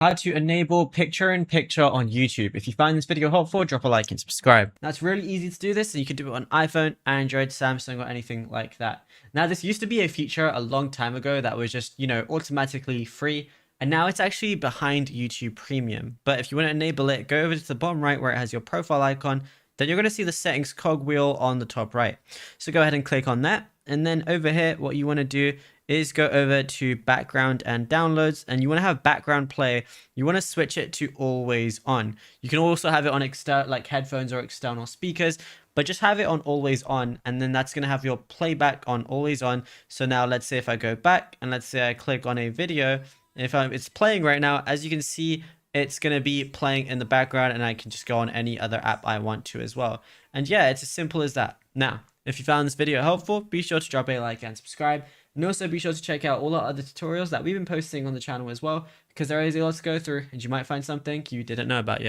How to enable picture-in-picture on YouTube. If you find this video helpful, drop a like and subscribe. Now, it's really easy to do this, and you can do it on iPhone, Android, Samsung, or anything like that. Now, this used to be a feature a long time ago that was just, automatically free, and now it's actually behind YouTube Premium. But if you want to enable it, go over to the bottom right where it has your profile icon, then you're going to see the settings cogwheel on the top right. So go ahead and click on that. And then over here, what you want to do is go over to background and downloads, and you want to have background play. You want to switch it to always on. You can also have it on like headphones or external speakers, but just have it on always on, and then that's going to have your playback on always on. So now let's say if I go back and let's say I click on a video, if it's playing right now, as you can see, it's going to be playing in the background, and I can just go on any other app I want to as well. And yeah, it's as simple as that. Now, if you found this video helpful, be sure to drop a like and subscribe. And also be sure to check out all our other tutorials that we've been posting on the channel as well, because there is a lot to go through and you might find something you didn't know about yet.